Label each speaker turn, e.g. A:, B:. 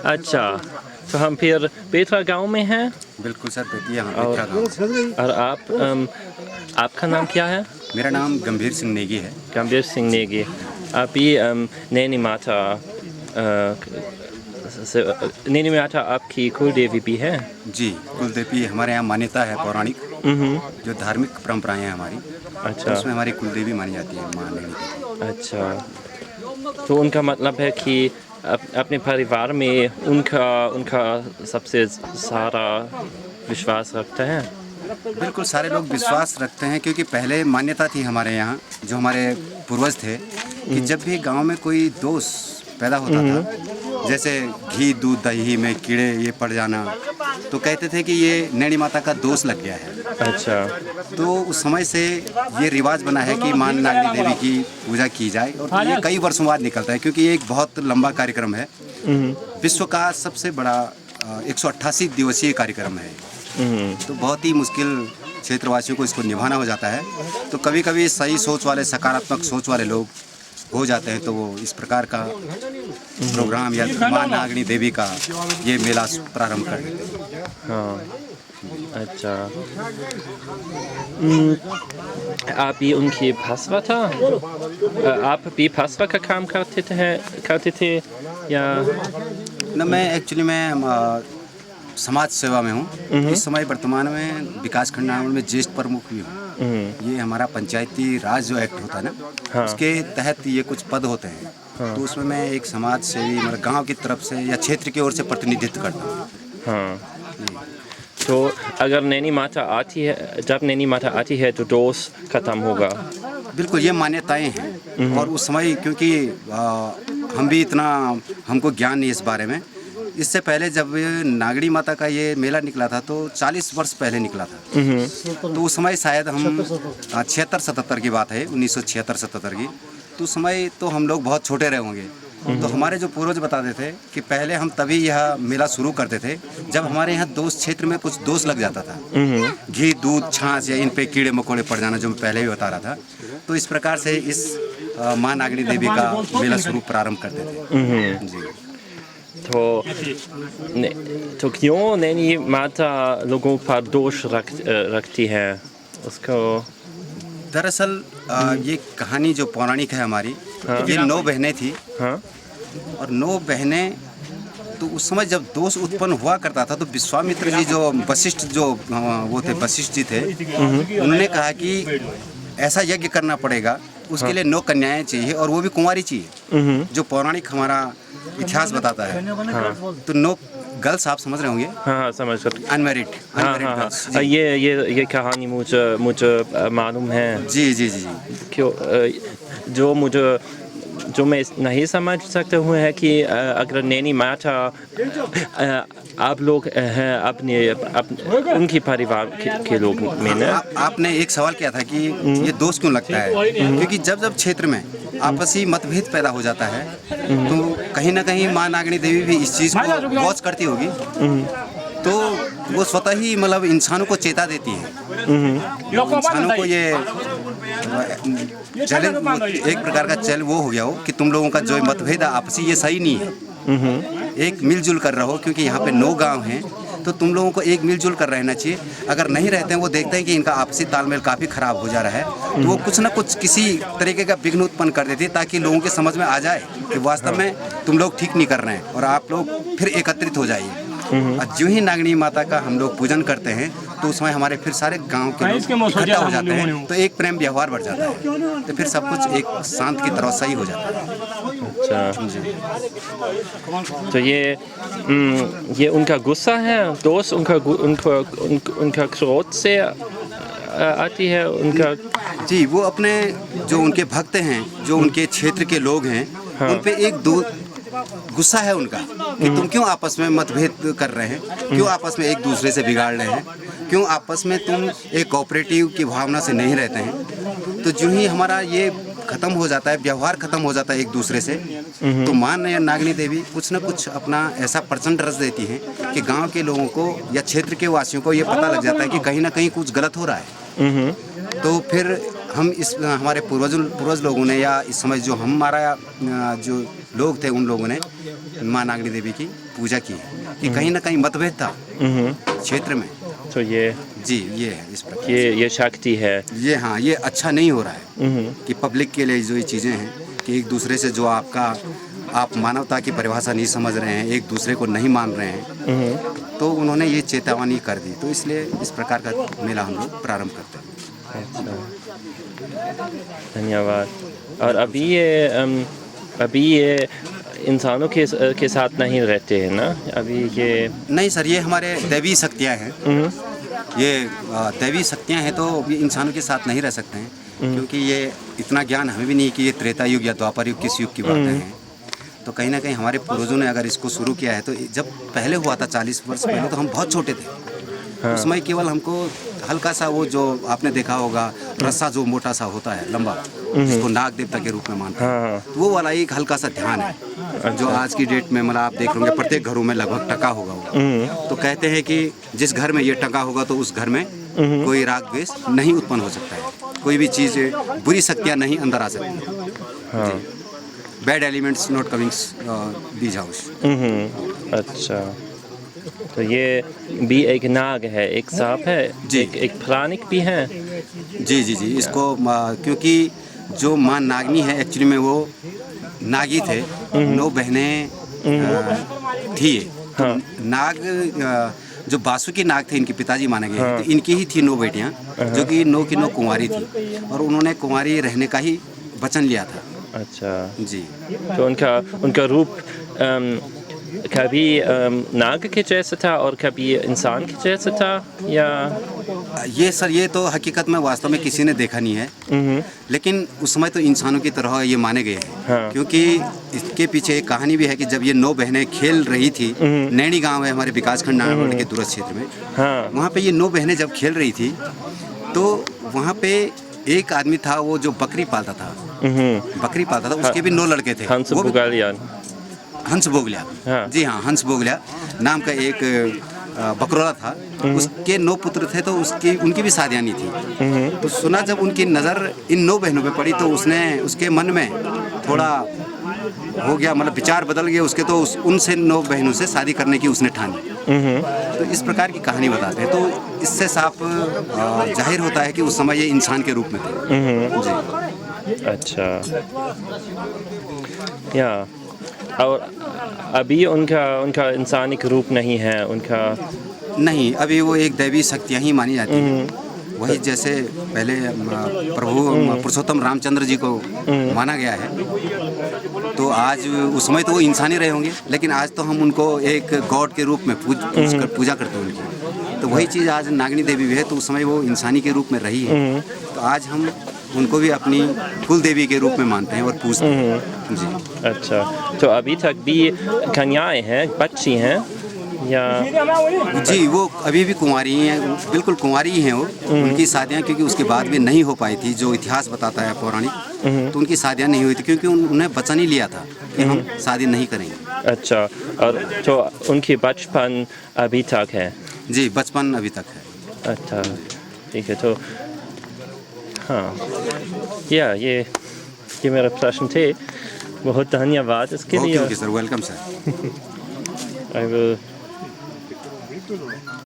A: अच्छा, तो हम फिर बेतवा गांव में हैं।
B: बिल्कुल सर, बेतिया बेतिया गाँव।
A: और आपका नाम क्या है?
B: मेरा नाम गंभीर सिंह नेगी है।
A: गंभीर सिंह नेगी। आप ही नैनी माता नैनी माता आपकी कुल देवी भी है?
B: जी, कुल देवी हमारे यहाँ मान्यता है पौराणिक, जो धार्मिक परंपराएं हैं हमारी।
A: अच्छा,
B: उसमें हमारी कुल देवी मानी जाती है माँ नैनी देवी।
A: अच्छा, तो उनका मतलब है कि अपने परिवार में उनका सबसे सारा विश्वास रखते हैं।
B: बिल्कुल सारे लोग विश्वास रखते हैं, क्योंकि पहले मान्यता थी हमारे यहाँ, जो हमारे पूर्वज थे, कि जब भी गांव में कोई दोष पैदा होता था, जैसे घी दूध दही में कीड़े ये पड़ जाना, तो कहते थे कि ये नैनी माता का दोष लग गया है।
A: अच्छा,
B: तो उस समय से ये रिवाज बना है कि माँ नागनी देवी की पूजा की जाए, और ये कई वर्षों बाद निकलता है, क्योंकि ये एक बहुत लंबा कार्यक्रम है। विश्व का सबसे बड़ा 188 दिवसीय कार्यक्रम है। तो बहुत ही मुश्किल क्षेत्रवासियों को इसको निभाना हो जाता है। तो कभी कभी सही सोच वाले, सकारात्मक सोच वाले लोग हो जाते हैं, तो वो इस प्रकार का प्रोग्राम या माँ नागनी देवी का ये मेला प्रारंभ कर देते हैं।
A: हाँ, अच्छा। आप भी उनकी भाषा था? आप भी भाषा का काम करते थे या?
B: न, मैं एक्चुअली समाज सेवा में हूँ। इस समय वर्तमान में विकास खंडांचल में ज्येष्ठ प्रमुख भी हूँ। ये हमारा पंचायती राज जो एक्ट होता है ना,
A: हाँ।
B: उसके तहत ये कुछ पद होते हैं। हाँ। तो उसमें मैं एक समाज सेवी, मतलब गांव की तरफ से या क्षेत्र की ओर से प्रतिनिधित्व करता हूँ।
A: हाँ। तो अगर नैनी माता आती है, जब नैनी माता आती है तो दोष खत्म होगा?
B: बिल्कुल, ये मान्यताएं हैं। और उस समय क्योंकि हम भी इतना, हमको ज्ञान नहीं इस बारे में। इससे पहले जब नागनी माता का ये मेला निकला था, तो 40 वर्ष पहले निकला था। तो उस समय शायद हम 76-77 की बात है, 1976-77 की। तो उस समय तो हम लोग बहुत छोटे रहे होंगे। तो हमारे जो पूर्वज बताते थे कि पहले हम तभी यह मेला शुरू करते थे जब हमारे यहाँ दोष क्षेत्र में कुछ दोष लग जाता था। घी दूध छाछ या इन पे कीड़े मकोड़े पड़ जाना, जो मैं पहले भी बता रहा था। तो इस प्रकार से इस माँ नागनी देवी का मेला शुरू प्रारंभ करते थे। जी।
A: तो क्यों नैनी माता लोगों पर दोष रखती है उसको?
B: दरअसल ये कहानी जो पौराणिक है हमारी, ये 9 बहनें थी।
A: हाँ?
B: और 9 बहनें, तो उस समय जब दोष उत्पन्न हुआ करता था, तो विश्वामित्र जी जो वशिष्ठ जो वो थे, वशिष्ठ जी थे, उन्होंने कहा कि ऐसा यज्ञ करना पड़ेगा, उसके लिए 9 कन्याएं चाहिए, और वो भी कुंवारी चाहिए, जो पौराणिक हमारा इतिहास बताता है। तो 9 गर्ल्स, आप समझ रहे होंगे।
A: हाँ, समझ सकते।
B: अनमैरिड
A: हाँ, ये कहानी मुझे मालूम है।
B: जी जी जी जी।
A: क्यों जो मैं नहीं समझ सकता हूँ है कि अगर नैनी माता आप लोग हैं अपने उनके परिवार के लोग में ना।
B: आपने एक सवाल किया था कि ये दोष क्यों लगता है, क्योंकि जब क्षेत्र में आपसी मतभेद पैदा हो जाता है, तो कहीं ना कहीं माँ नागनी देवी भी इस चीज़ को वॉच करती होगी। तो वो स्वतः ही, मतलब इंसानों को चेता देती है। इंसानों को ये चैलेंज, एक प्रकार का चैलेंज वो हो गया हो कि तुम लोगों का जो मतभेद है आपसी, ये सही नहीं है। एक मिलजुल कर रहो, क्योंकि यहाँ पे 9 गांव हैं, तो तुम लोगों को एक मिलजुल कर रहना चाहिए। अगर नहीं रहते हैं, वो देखते हैं कि इनका आपसी तालमेल काफ़ी खराब हो जा रहा है, तो वो कुछ ना कुछ किसी तरीके का विघ्न उत्पन्न कर देती है, ताकि लोगों के समझ में आ जाए कि वास्तव में तुम लोग ठीक नहीं कर रहे हैं, और आप लोग फिर एकत्रित हो जाइए। और जो ही नागनी माता का हम लोग पूजन करते हैं, तो उस समय हमारे फिर सारे गांव के लोग इकट्ठा हो जाते हैं, तो एक प्रेम व्यवहार बढ़ जाता है, तो फिर सब कुछ एक शांत की तरह सही हो जाता है।
A: अच्छा जी। तो ये उनका गुस्सा है, दोस्त उनका क्रोध से आती है उनका?
B: जी, वो अपने जो उनके भक्त हैं, जो उनके क्षेत्र के लोग हैं, उन पे एक गुस्सा है उनका कि तुम क्यों आपस में मतभेद कर रहे हैं, क्यों आपस में एक दूसरे से बिगाड़ रहे हैं, क्यों आपस में तुम एक कोऑपरेटिव की भावना से नहीं रहते हैं। तो जो ही हमारा ये खत्म हो जाता है, व्यवहार खत्म हो जाता है एक दूसरे से, तो माँ नागनी देवी कुछ न कुछ अपना ऐसा प्रचंड रस देती हैं कि गांव के लोगों को या क्षेत्र के वासियों को ये पता लग जाता है कि कहीं ना कहीं कुछ गलत हो रहा है। तो फिर हम हमारे पूर्वज लोगों ने, या इस समय जो हमारा जो लोग थे उन लोगों ने माँ नागनी देवी की पूजा की है कि कहीं ना कहीं मतभेद था क्षेत्र में।
A: तो ये
B: है इस प्रकार
A: ये शक्ति है।
B: ये हाँ, ये अच्छा नहीं हो रहा है कि पब्लिक के लिए जो ये चीज़ें हैं कि एक दूसरे से जो आप मानवता की परिभाषा नहीं समझ रहे हैं, एक दूसरे को नहीं मान रहे हैं, तो उन्होंने ये चेतावनी कर दी। तो इसलिए इस प्रकार का मेला हम लोग प्रारंभ करते हैं।
A: अच्छा, धन्यवाद। और अभी ये इंसानों के साथ नहीं रहते हैं ना अभी ये?
B: नहीं सर, ये हमारे दैवी शक्तियाँ हैं। ये दैवी शक्तियाँ हैं तो ये इंसानों के साथ नहीं रह सकते हैं, क्योंकि ये इतना ज्ञान हमें भी नहीं कि ये त्रेता युग या द्वापर युग किस युग की बातें हैं। तो कहीं ना कहीं हमारे पूर्वजों ने अगर इसको शुरू किया है, तो जब पहले हुआ था 40 वर्ष पहले, तो हम बहुत छोटे थे। उस समय केवल हमको हल्का सा वो जो आपने देखा होगा रस्सा जो मोटा सा होता है लंबा, जिसको नाग देवता के रूप में मानते हैं, वो वाला एक हल्का सा ध्यान है जो आज की डेट में मतलब आप देख होंगे प्रत्येक घरों में लगभग टका होगा। तो कहते हैं कि जिस घर में ये टका होगा तो उस घर में कोई राग द्वेष नहीं उत्पन्न हो सकता है, कोई भी चीज़ बुरी शक्तियाँ नहीं अंदर आ सकती। Bad elements not coming these house.
A: अच्छा, तो ये भी एक नाग है, एक सांप है
B: जी,
A: एक प्राणिक भी है।
B: जी जी जी, इसको क्योंकि जो माँ नागनी है एक्चुअली में वो नागी थे, 9 बहनें थी। तो नाग जो बासुकी नाग थे इनके पिताजी माने गए हैं, तो इनकी ही थी 9 बेटियां, जो कि 9 की 9 कुंवारी थी, और उन्होंने कुंवारी रहने का ही वचन लिया था।
A: अच्छा
B: जी,
A: तो उनका रूप कभी नाग के जैसा था और कभी इंसान के जैसा था, या
B: ये सर ये तो हकीकत में वास्तव में किसी ने देखा नहीं है, लेकिन उस समय तो इंसानों की तरह ये माने गए हैं। क्योंकि इसके पीछे एक कहानी भी है कि जब ये 9 बहनें खेल रही थी, नैनी गांव है हमारे विकासखंड नारायणगढ़ के दूरस्थ क्षेत्र में, वहाँ पे ये 9 बहनें जब खेल रही थी, तो वहाँ पे एक आदमी था वो जो बकरी पालता था, उसके भी 9 लड़के थे। हंस बोगलिया, जी हाँ, हंस बोगलिया नाम का एक बकरोला था, उसके 9 पुत्र थे, तो उनकी भी शादियाँ नहीं थी। तो सुना जब उनकी नज़र इन 9 बहनों पे पड़ी, तो उसके मन में थोड़ा हो गया, मतलब विचार बदल गया उसके, तो उनसे 9 बहनों से शादी करने की उसने ठानी। तो इस प्रकार की कहानी बताते हैं। तो इससे साफ जाहिर होता है कि उस समय ये इंसान के रूप में थे। जी,
A: अच्छा, या और अभी उनका इंसानी रूप नहीं है,
B: नहीं, अभी वो एक दैवी शक्तियाँ ही मानी जाती हैं। वही जैसे पहले प्रभु पुरुषोत्तम रामचंद्र जी को माना गया है, तो आज उस समय तो वो इंसानी रहे होंगे, लेकिन आज तो हम उनको एक गॉड के रूप में पूजा करते हैं उनकी। तो वही चीज़ आज नागनी देवी भी है, तो उस समय वो इंसानी के रूप में रही है, तो आज हम उनको भी अपनी कुल देवी के रूप में मानते हैं और पूजते हैं। जी,
A: अच्छा, तो अभी तक भी कन्याएं हैं, बच्ची हैं, या?
B: जी, वो अभी भी कुंवारी हैं, बिल्कुल कुंवारी ही हैं वो। उनकी शादियाँ क्योंकि उसके बाद भी नहीं हो पाई थी, जो इतिहास बताता है पौराणिक, तो उनकी शादियाँ नहीं हुई थी क्योंकि उन्हें वचन ही लिया था कि हम शादी नहीं करेंगे।
A: अच्छा, और तो उनकी बचपन अभी तक है?
B: जी, बचपन अभी तक है।
A: अच्छा, ठीक है। तो हाँ, ये मेरा प्रश्न थे। बहुत धन्यवाद इसके लिए।
B: Okay sir, welcome sir.
A: I will